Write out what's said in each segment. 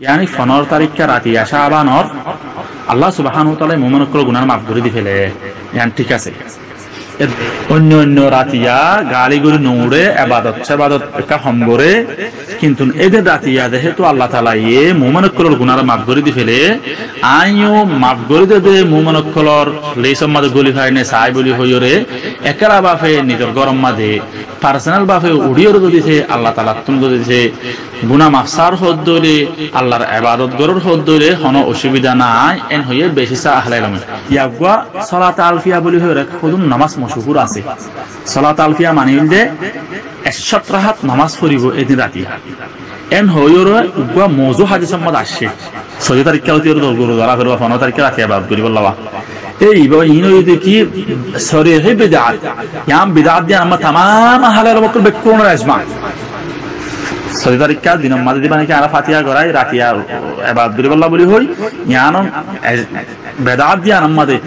Yani 15 তারিখে রাতিয়া শাবানর আল্লাহ সুবহানাহু ওয়া তাআলা মুমিনদের গুনাহ মাফ করে দিবেলে yani ঠিক আছে অন্য অন্য রাতিয়া গালি গরি নৌড়ে ইবাদত ইবাদত কা হম করে কিন্তু এদের রাতিয়া যেহেতু আল্লাহ তাআলা মুমিনদের গুনাহ মাফ করে দিবেলে আইও মাফ করে দে মুমিনদের লেসম মাদে গলি খাইনে সাই বলি হইরে একলা বাফে নিজের গরম মাদে পার্সোনাল বাফে উড়িয়র দিছে আল্লাহ তাআলা তুম দিছে গুনাহ মাফসার হদ দইলে আল্লাহর ইবাদত গরর হদ দইলে কোনো অসুবিধা নাই এন হইয়ে বেশি সা আহলে ইলম ইয়াগা সালাত আলফিয়া বলি হইরে খুদুম নামাজ মশহুর আছে সালাত আলফিয়া মানিল দে 100 রাকাত নামাজ পড়িব এদিন রাতি এন হইরে উগা মওজু হাদিসের মধ্যে আসছে 6 তারিখে হইতে দরগুরু ধরা করব 15 তারিখে রাতি ইবাদত করিব আল্লাহ এই ইনো যদি কি সরিহ বিদআত ইয়াম বিদআত দিয়ে আমরা तमाम হালাল বকর বেকুন রাজমা 6 তারিখে দিন মাঝে দিবানি কি আরা ফাতিহা গরাই রাতিয়া ইবাদত করিব আল্লাহ বলি হই ইয়ান বিদআত দিয়ে আমাদের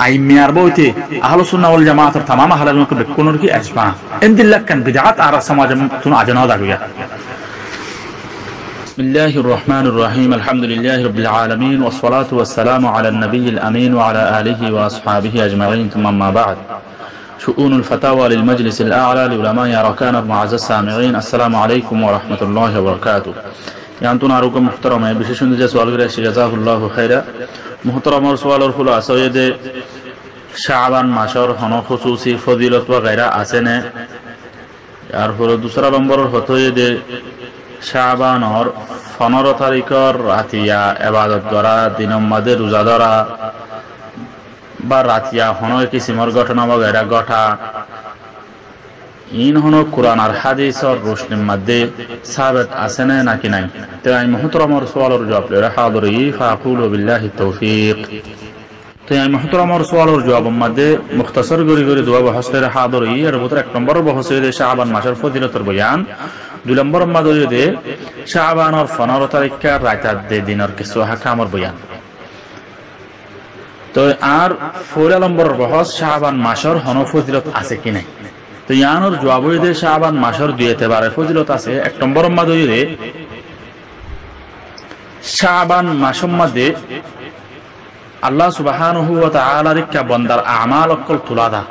আই মিয়ার বইতে আহলে সুন্নাহ ওয়াল জামাআতের तमाम হালাল বকর বেকুনর কি আজমা ইনদিল্লাহ কান বিদআত আর সমাজ তুন আজনা দাগিয়া بسم الله الرحمن الرحيم الحمد لله رب العالمين والصلاة والسلام على النبي الأمين وعلى آله وأصحابه أجمعين ثم ما بعد شؤون الفتاوى للمجلس الأعلى لعلماء أركان معزز السامعين السلام عليكم ورحمة الله وبركاته يانتون أروكم محترمة بشيشون دي سؤال غير جزاه الله خيرا محترم سؤال الخلا سيد شعبان ماشور هنو خصوصي فضيلة وغيرها أسنة يارفر دوسرا نمبر হতয়ে দে শাবানর 15 তারিখের রাতিয়া ইবাদত করা দিনের মধ্যে রোজা ধরা বা রাতিয়া হনো কিসিমর ঘটনা বগেরা ঘটা ইন হনো কোরআন আর হাদিসের রোশনির মধ্যে সাবিত আছে না নাকি নাই তাই মুহতারামর সওয়ালের জবাব লরা হাযরি ফাকুলু বিল্লাহি তাওফীক তাই মুহতারামর সওয়ালের জবাবের মধ্যে মুখতাসর করে করে দোয়া বহস লরা হাযরি এর ভিতর এক নম্বর বহস হইছে শাবান মাসের ফজিলতের বয়ান দুই নম্বর মাদরিদে শাবানর 15 তারিখের রাত দিনের কিছু হাকামর বয়ান তো আর 14 নম্বর বহস শাবান মাসের হনো ফজিলত আছে কি নাই তো ইয়ানোর জবাব হইছে শাবান মাসের দুইতে বারে ফজিলত আছে এক নম্বর মাদরিদে শাবান মাসের মধ্যে আল্লাহ সুবহানাহু ওয়া তাআলার কা বান্দার আমাল অকল তুলাদা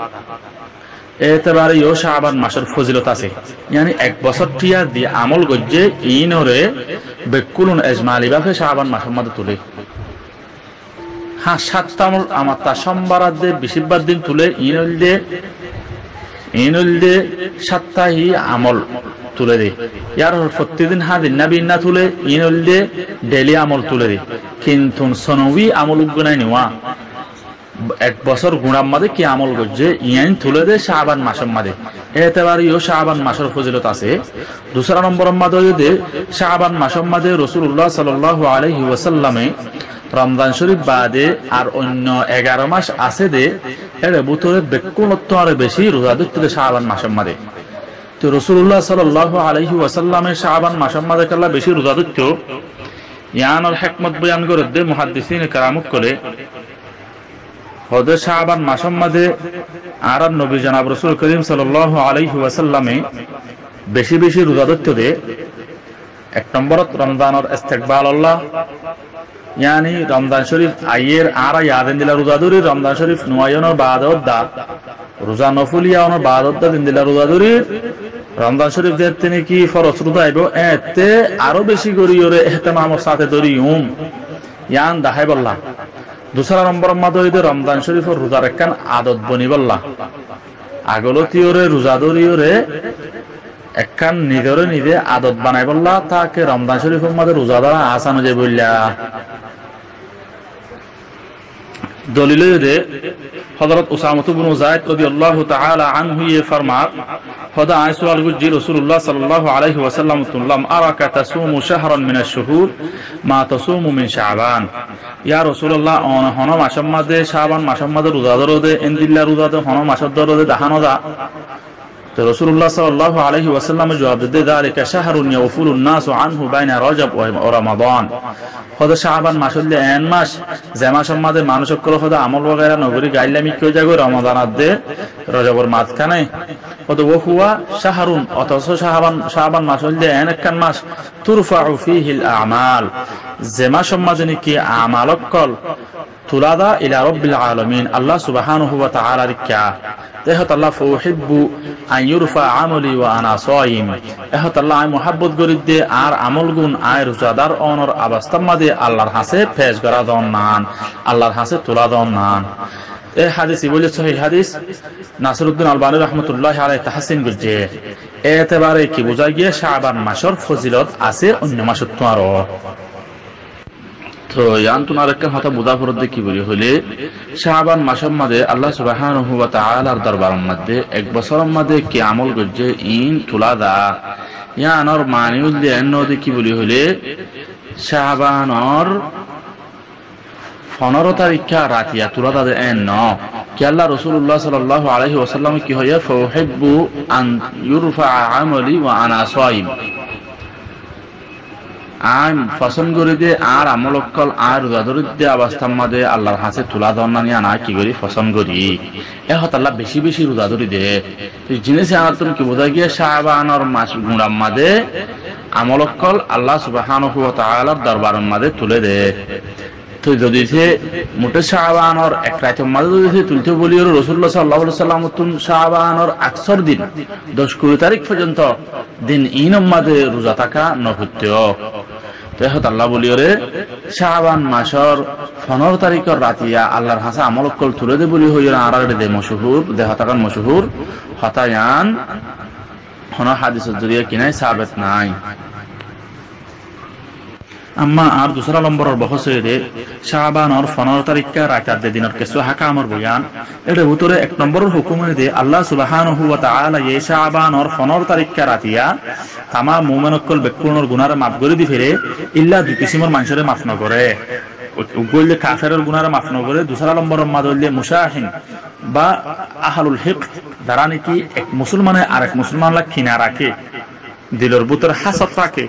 এতবারে ইও শাবান মাসের ফজিলত আছে yani এক বছর টিয়া দি আমল গজ্জে ইনরে বেকুলুন ইজমালি বাফে শাবান মাসের মধ্যে তুলে হ্যাঁ সাতটা আমল আমারটা সোমবার দে বৃহস্পতিবার দিন তুলে ইনলদে সাতটাহি আমল তুলে দে ইয়ার প্রতিদিন হাদিন নবী না তুলে ইনলদে ডেইলি আমল তুলে দে কিন্তু সনবী আমল গুনাই নেওয়া এক বছর গুণার মধ্যে কি আমল করছে ইয়ান তুলে দে শাবান মাসের মধ্যে এতবারে ইও শাবান মাসের ফজিলত আছে দুসরা নম্বর মধ্যে শাবান মাসের মধ্যে রাসূলুল্লাহ সাল্লাল্লাহু আলাইহি ওয়াসাল্লামে রমজান শরীফ বাদে আর অন্য 11 মাস আছে দে এর ভিতরে বেকুনত্ব আর বেশি রোজা ধরতে শাবান মাসের মধ্যে তো রাসূলুল্লাহ সাল্লাল্লাহু আলাইহি ওয়াসাল্লামে শাবান মাসের মধ্যে কাল্লা বেশি রোজা ধরতে ইয়ানোর হিকমত বয়ান করে দে মুহাদ্দিসিন কেরামত করে হদে শাবান মাসের মধ্যে আর নবী জনাব রাসূল করিম সাল্লাল্লাহু আলাইহি ওয়াসাল্লামে বেশি বেশি রোজা ধরতে দে এক নম্বরত রমজানের ইস্তিকবাল আল্লাহ yani রমজান শরীফ আইয়ের আর ইয়াদেন দিলা রোজা ধরি রমজান শরীফ নয়নের বাদত দা রোজা নফলিয়ানোর বাদত দা দিন দিলা রোজা ধরি রমজান শরীফ দেখতে কি ফরজ রোজা আইবো এতে আরো বেশি করি ওরে ইহতিমামের সাথে ধরি ইয়ান দাহাই বল্লা দুসরা নম্বর মাদরিদে রমজান শরীফের রোজার একখান আদত বনি বল্লা আগলতিওরে রোজা ধরিওরে একখান নিজরে নিজে আদত বানাই বল্লা তাকে রমজান শরীফের মধ্যে রোজা ধরা আসানো যে বললা দলিল দে হযরত উসামা ইবনে যায়েদ রাদিয়াল্লাহু তাআলা আনহু ফরমাত খোদা আইসুল গুজি রাসূলুল্লাহ সাল্লাল্লাহু আলাইহি ওয়াসাল্লাম তুল্লাম আরাকা তাসুমু শাহরান মিনাশ শুহুর মা তাসুমু মিন শাবান ইয়া রাসূলুল্লাহ হনো মাসের মধ্যে শাবান মাসের মধ্যে রোজা ধরো দে ইনদিল্লাহ রোজা দে হনো মাসের ধরো দে দাহানো দা তো রাসূলুল্লাহ সাল্লাল্লাহু আলাইহি ওয়াসাল্লাম জবাব দিতে যালিকা শাহরুন ইয়াফুলুন নাসু আনহু বাইনা রজব ওয়া রমাদান হদা শাবান মাস হলে এন মাস যে মাসের মধ্যে মানুষ সকল হদা আমল वगैरह নগরী গাইলামি কই যাগো রমাদানের দে রজবের মাঝখানে হদা ওয়া হুয়া শাহরুন অথচ শাবান মাস হলে এন একখান মাস তুরফাউ ফীহিল আমাল যে মাসের মধ্যে কি আমালকল তুলাদা ইলা রাব্বিল আলামিন আল্লাহ সুবহানাহু ওয়া তাআলা রিকা এহত আল্লাহ ফুহিব্বু আন ইউরফা আমালি ওয়া আনা সাইম এহত আল্লাহ আই মুহাব্বত করি দে আর আমল গুণ আয় রোজাদার অনর অবস্থার মধ্যে আল্লাহর হাসে পেশ করা দন নান আল্লাহর হাসে তোলা দন নান এই হাদিস বলে সহিহ হাদিস নাসিরউদ্দিন আলবানী রাহমাতুল্লাহি আলাইহি তাহসিন করছে এতেবারে কি বোঝা গিয়ে শাবান মাসের ফজিলত আছে অন্য মাসের তো আরো তো ইয়ান তোমার একটা কথা বুঝা পড়তে কি বলি হলে শাবান মাসের মধ্যে আল্লাহ সুবহানাহু ওয়া তাআলার দরবারের মধ্যে এক বছরের মধ্যে কি আমল করছে ইন তুলাদা ইয়ানর মানিউল দেন নদী কি বলি হলে শাবানর 15 তারিখ রাতিয়া তুলাদা দেন ন কি আল্লাহ রাসূলুল্লাহ সাল্লাল্লাহু আলাইহি ওয়াসাল্লাম কি হয় ফুহিব্বু আন ইউরফা আমালি ওয়া আনা সাইম আম পছন্দ করে দে আর আমলকল আর রোজাদরি দে অবস্থার মধ্যে আল্লাহর হাতে তুলা ধরনা নিয়ে আনা কি করি পছন্দ করি এহত আল্লাহ বেশি বেশি রোজাদরি দে জিনিস আনার তুমি কি বোঝা গিয়ে শাবানর মাস গুণার মধ্যে আমলকল আল্লাহ সুবহানাহু ওয়া তাআলার দরবারের মধ্যে তুলে দে তো যদি সে মোটে শাবানর এক রাতের মধ্যে যদি তুলতে বলি রাসূলুল্লাহ সাল্লাল্লাহু আলাইহি ওয়াসাল্লাম তুন শাবানর আকসর দিন 10-20 তারিখ পর্যন্ত দিন ইনের মধ্যে রোজা থাকা নফিত্য তেহত আল্লাহ বলিওরে শাবান মাসের 15 তারিখের রাতিয়া আল্লাহর হাসা আমলকল তুলে দে বলি হইরা আর দে মশহুর দেহ থাকার মশহুর হতায়ান কোন হাদিসের জরিয়া কিনাই সাবিত নাই আম্মা আর দুসরা নম্বরের বহসে দে শাবানর 15 তারিখের রাতের দিনের কিছু হাকামর বয়ান এর ভিতরে এক নম্বরের হুকুমে দে আল্লাহ সুবহানাহু ওয়া তাআলা এই শাবানর 15 তারিখের রাতিয়া তামা মুমিনকল বেকুনর গুনাহ মাফ করে দি ফিরে ইল্লা দুই কিসিমর মানুষের মাফ না করে ওগুলো কাফেরের গুনাহ মাফ না করে দুসরা নম্বরের মাদলে মুশাহিন বা আহলুল হিক যারা নাকি এক মুসলমানের আরেক মুসলমানলা কিনা রাখে দিলের ভিতরে হাসদ রাখে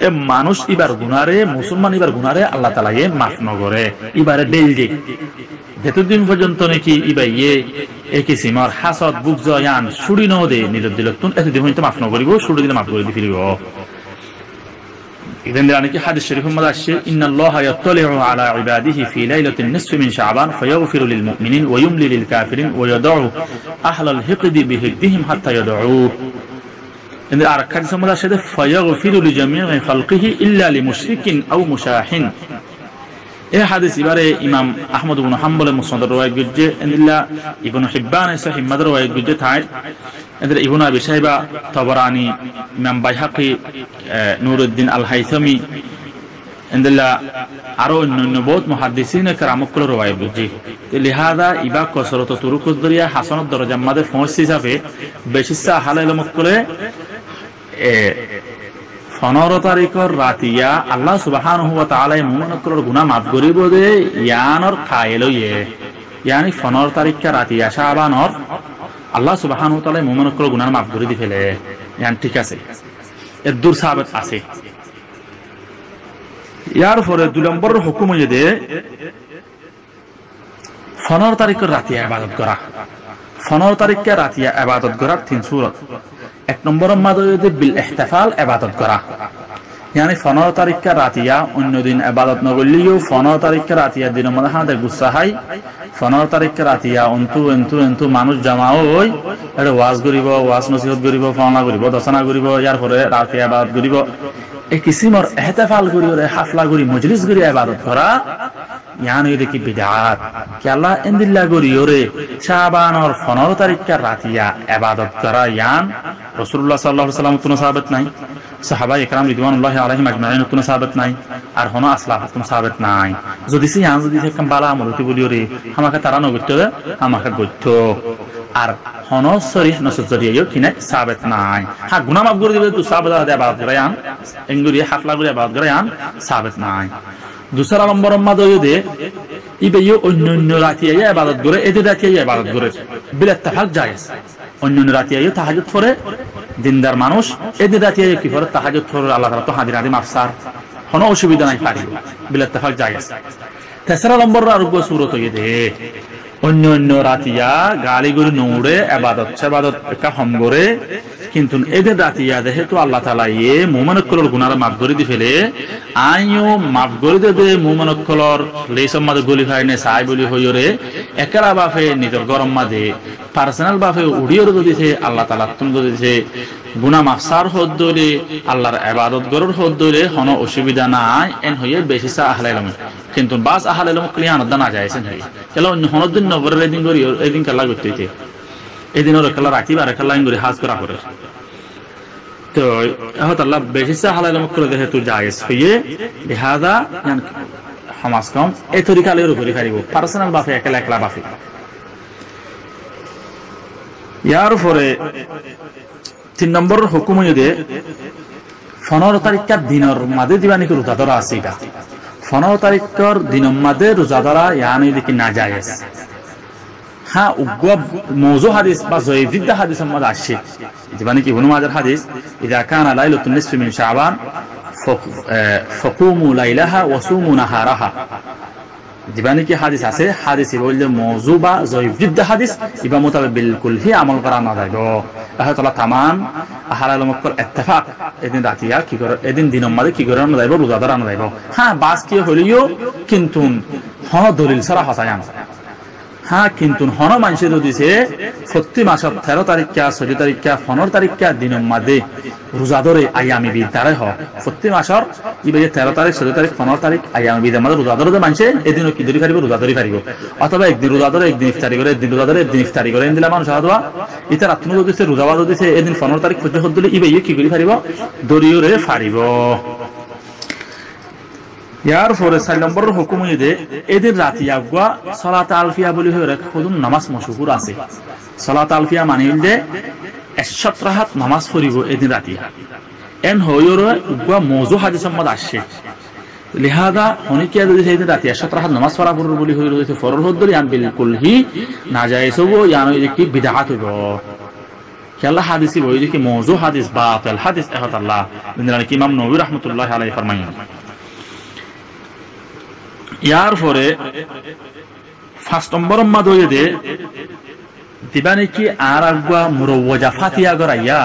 এ মানুষ ইবার গুনারে মুসলমান ইবার গুনারে আল্লাহ তাআলা এ মাফ ন করে ইবারে দেল দে যতদিন পর্যন্ত নাকি ইবা একই সিমার হাসদ বুগজ ইয়ান ছুড়ি ন দে নিজের দিলতুন এতদিন হইতে মাফ ন করিব ছুড়ি দিলে মাফ করে দি ফিরিব ইদেন নাকি হাদিস শরীফের মধ্যে আসছে ইন্নাল্লাহা ইয়াত্তালিউ আলা ইবাদিহি ফি লাইলাতিন নিসফি মিন শাবান ফায়াগফিরু লিল মুমিনিন ওয়া ইউমলি লিল কাফিরিন ওয়া ইয়াদউ আহলাল হিকদি বিহিদ্দিহিম হাত্তা ইয়াদউ إن أركان سملا شده فيغفر لجميع خلقه إلا لمشرك أو مشاحن. إيه حديث إبارة إمام أحمد بن حنبل مسند رواية جدّة إن الله ابن حبان صحيح مدر رواية جدّة تعال إن ابن أبي شيبة طبراني إمام بيهقي نور الدين الهيثمي إن الله أرو النبوت محدثين كرام كل رواية جدّة لهذا إبا كسرت طرق الدريا حسن الدرجة ماذا فوسي سافي بشيسا حلال مكله 15 তারিখের রাতিয়া আল্লাহ সুবহানাহু ওয়া তাআলা মুমিনকলৰ গুনাহ মাফ কৰিব দে ইয়ানৰ খায়লয়ে ইয়ানি 15 তারিখের রাতিয়া শাবানৰ আল্লাহ সুবহানাহু ওয়া তাআলা মুমিনকলৰ গুনাহ মাফ কৰি দি ফেলে ইয়ান ঠিক আছে এর দূর সাবিত আছে ইয়ার পরে 2 নম্বরের হুকুম হয়ে দে 15 তারিখের রাতিয়া ইবাদত করা 15 তারিখের রাতিয়া ইবাদত করার 3 সূরত এক নম্বরের মাধ্যমে বিল ইহতিফাল ইবাদত করা yani 15 তারিখের রাতিয়া অন্য দিন ইবাদত না করলেও 15 তারিখের রাতিয়া দিনের মধ্যে হাতে গুসা হয় 15 তারিখের রাতিয়া অন্তু মানুষ জমা হই এটা ওয়াজ করিব ওয়াজ নসিহত করিব ফাওনা করিব দশনা করিব ইয়ার পরে রাতিয়া ইবাদত করিব এই কিসিমর ইহতিফাল করিব হাফলা করি মজলিস করি ইবাদত করা ইয়ান এটা কি বিদআত কি আল্লাহ ইনদিল্লাহ করি ওরে শাবানর 15 তারিখের রাতিয়া ইবাদত করা ইয়ান রাসূলুল্লাহ সাল্লাল্লাহু আলাইহি ওয়াসাল্লাম কোনো সাহাবত নাই সাহাবা ইকরাম রিদওয়ানুল্লাহি আলাইহিম আজমাইন কোনো সাহাবত নাই আর হনো আসলাফ কোনো সাহাবত নাই যদি সে ইয়ান যদি একদম বালা আমলতি বলি ওরে আমাকে তারা নগত্য আমাকে গত্য আর হনো সরিহ নসজরিয়া কিনা সাহাবত নাই হা গুনাহ মাফ করে দিবে তো সাহাবত ইবাদত করে ইয়ান এঙ্গুরি হাফলা করে ইবাদত করে ইয়ান সাহাবত নাই दूसरा नंबर मादो दे इबे यो अन्य रातिया इबादत करे एते रातिया इबादत करे बिला इत्तेफाक जायज অন্য রাতিয়া তাহাজ্জুদ পড়ে দিনদার মানুষ এদিন রাতিয়া কি করে তাহাজ্জুদ পড়ে আল্লাহ তাআলা তো হাদির আদিম আফসার কোনো অসুবিধা নাই পারি বিল ইত্তেফাক জায়েজ তেসরা নম্বর আরোগ্য সূরত দে অন্য অন্য রাতিয়া গালি গরি নৌড়ে ইবাদত ইবাদত একটা হম করে কিন্তু এদের রাতিয়া যেহেতু আল্লাহ তাআলা মুমিনকলর গুনাহ মাফ করে দি ফেলে আইও মাফ করে দে মুমিনকলর লেসম মাদে গলি খাইনে সাই বলি হইরে একলা বাফে নিজের গরম মাদে পার্সোনাল বাফে উড়িয়র দিছে আল্লাহ তাআলা তুমি দিছে গুনাহ মাফসার হদ্দলে আল্লাহর ইবাদত গরর হদ্দলে কোনো অসুবিধা নাই এন হইয়ে বেশি সা আহলে ইলম কিন্তু বাস আহলে ইলম ক্লিয়ান দনা যায়ছেন হই চলো হনদিন নবরের দিন করি এদিন কালা করতেইতে এদিন ওর কালা রাখি আর কালা ইন করে হাজ করা করে তো এখন আল্লাহ বেশি সা আহলে ইলম করে যেহেতু জায়েজ হইয়ে লিহাযা হামাস কম এই তরিকা লের উপরে করিব পার্সোনাল বাফে একলা একলা বাফে ইয়ার পরে 3 নম্বর হুকুম হইদে 15 তারিখের দিনের মাঝে দিবানি কি রোজা ধরা আছে এটা 15 তারিখের দিনের মাঝে রোজা ধরা ইয়ানি দেখি না জায়েজ হ্যাঁ উগ্র মওযু হাদিস বা জয়ীদ হাদিসের মধ্যে আসছে দিবানি কি ইবনে মাজার হাদিস ইযা কানা লাইলাতুন নিসফি মিন শাবান ফাকুমু লাইলাহা ওয়া সুমু নাহারাহা দিবানি কি হাদিস আছে হাদিসে বললে মওযু বা জয়ীদ হাদিস ইবা মোতাবেক বিলকুল হি আমল করা না যাইব আল্লাহ তাআলা তামাম আহলে মক্কার ইত্তেফাক এদিন রাতিয়া কি করে এদিন দিনের মাঝে কি করে না যাইব রোজা ধরা না যাইব হ্যাঁ বাস কি হলিও কিন্তু হন দলিল ছাড়া হতা জানা হ্যাঁ কিন্তু হন মানুষে দিছে প্রতি মাসের 13 তারিখ 14 তারিখ 15 তারিখ দিনের মাঝে রোজা ধরে আয়ামি বিদ তারে হ প্রতি মাসের ইবে 13 তারিখ 14 তারিখ 15 তারিখ আয়ামি বিদের মাঝে রোজা ধরে মানুষে এদিন কি ধরে পারিব রোজা ধরে পারিব অথবা একদিন রোজা ধরে একদিন ইফতারি করে একদিন রোজা ধরে একদিন ইফতারি করে দিলা মানুষ আদওয়া ইতার আত্মীয় দিছে রোজা বাদ দিছে এদিন 15 তারিখ পর্যন্ত হদলে ইবে কি করে পারিব দরিয়রে পারিব ইয়ার পরে 4 নম্বর হুকুম হইদে এদিন রাতিয়া গুয়া সালাত আলফিয়া বলি হইরে খুদুম নামাজ মশহুর আছে সালাত আলফিয়া মানে হইলে 107 রাকাত নামাজ পড়িব এদিন রাতিয়া এন হইরে গুয়া মওযু হাদিসের মধ্যে আসছে লিহাযা অনেকে যদি এদিন রাতিয়া 107 রাকাত নামাজ পড়া পড়ব বলি হইরে হইছে ফরজ হদ্দলি আম বিলকুল হি নাজায়েজ হবো ইয়ানো কি বিদআত হইব কেলা হাদিসি বইলে কি মওযু হাদিস বাতিল হাদিস এহত আল্লাহ বিনরানি কি ইমাম নবী রাহমাতুল্লাহি আলাইহি ফরমায়েন ইয়ার পরে 5 নম্বর মাদয়ে দে দিবানি কি আর আগবা মুরওয়াজা ফাতিহা গরাইয়া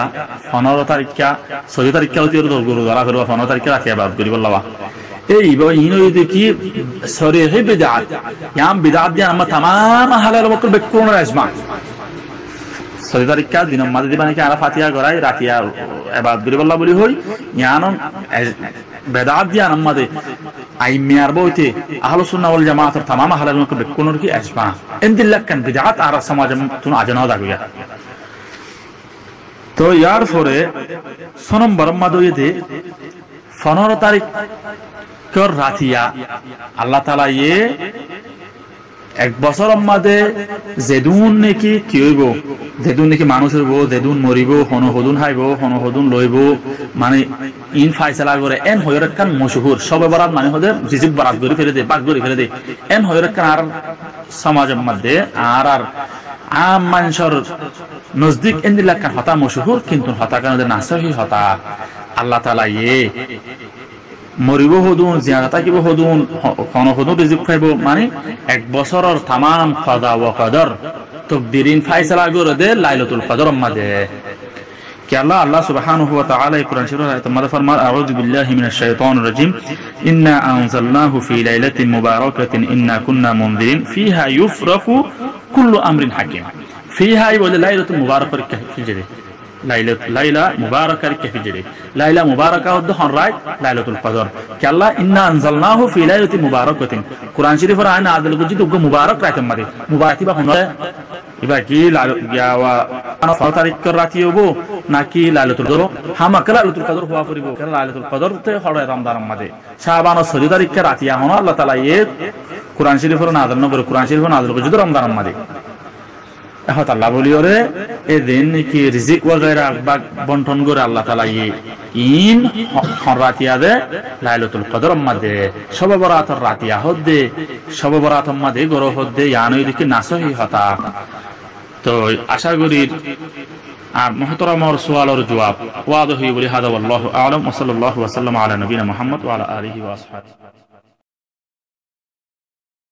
15 তারিখ 16 তারিখ হতে গুরু ধরা করবা 15 তারিখ রাতে বাদ করি বললাবা এই বই ইনো কি সরিহ বিদআত ইয়াম বিদআত দিয়া আমরা तमाम হালাল বকর বেকুন রাজমা 16 তারিখ দিনের মাঝে দিবানি কি আর ফাতিহা গরাই রাতিয়া ইবাদত করি বললা বলি হই ইয়ানন বেদাত দিয়া আমাদে আইমিয়ার বইতে আহলুস সুন্নাহ ওয়াল জামাআতের तमाम হালাল মকর বেকুন কি আজমা ইনদিল্লাহ কান বিদআত আর সমাজ তুন আজনা দাগুয়া তো ইয়ার পরে সনম বরমাদইতে 15 তারিখ কর রাতিয়া আল্লাহ তাআলা এক বছরের মধ্যে যেদুন নাকি কি হইব যেদুন নাকি মানুষ হইব যেদুন মরিব হনহদুন হাইব হনহদুন লইব মানে ইন ফায়সালা করে এন হইরে কান মশহুর সবে বরাত মানে হদে রিজিক বরাত করে ফেলে দে বাগ করে ফেলে দে এন হইরে কান আর সমাজের মধ্যে আর আম মানুষের নজদিক এন্দিলা কান হতা মশহুর কিন্তু হতা কান না সহি হতা আল্লাহ তাআলা মরিব হদুন জিয়ারা থাকিব হদুন কোন হদুন রিজিক খাইব মানে এক বছরের तमाम কদা ওয়া কদর তকদিরিন ফায়সালা করে দে লাইলাতুল কদর মাঝে কি আল্লাহ সুবহানাহু ওয়া তাআলা কুরআন শরীফের আয়াতে মধ্যে ফরমান আউযু বিল্লাহি মিনাশ শাইতানির রাজিম ইন্না আনজালনাহু ফি লাইলাতিন মুবারাকাতিন ইন্না কুন্না মুনদিরিন ফিহা ইউফরাকু কুল্লু আমরিন হাকিম ফিহা ওয়া লাইলাতুল মুবারাকার কাহিজে লাইলা মুবারাকার কাহিজে লাইলা মুবারাকা হদ হন রাত লাইলাতুল কদর কি আল্লাহ ইন্না আনজালনাহু ফি লাইলাতিন মুবারাকাতিন কুরআন শরীফের আয়াত নাযিল করছি তো মুবারক রাতের মধ্যে মুবারকি বা হন ইবা কি লাইলা 15 তারিখ রাতি হবো নাকি লাইলাতুল কদর হামাকা লাইলাতুল কদর হওয়া পড়িব কারণ লাইলাতুল কদর তে হড়ে রমজানের মধ্যে শাবান 16 তারিখ রাতি হন আল্লাহ তাআলা কুরআন শরীফের নাযিল নবর কুরআন শরীফের নাযিল করছি তো রমজানের মধ্যে এখন আল্লাহ বলিওরে এই দিন কি রিজিক ওয়াগেরা বন্টন করে আল্লাহ তাআলা ইন রাতিয়া দে লাইলাতুল কদর মধ্যে শবে বরাতের রাতিয়া হদে শবে বরাতের মধ্যে গরো হদে ইয়ানো দিকে নাসহি হতা তো আশা করি আর মহতরমর সোয়ালর জবাব ওয়াদ হই বলি হাদা আল্লাহু আ'লাম ওয়া সাল্লাল্লাহু ওয়া সাল্লাম আলা নবিনা মুহাম্মদ ওয়া আলা আলিহি ওয়া আসহাবিহি।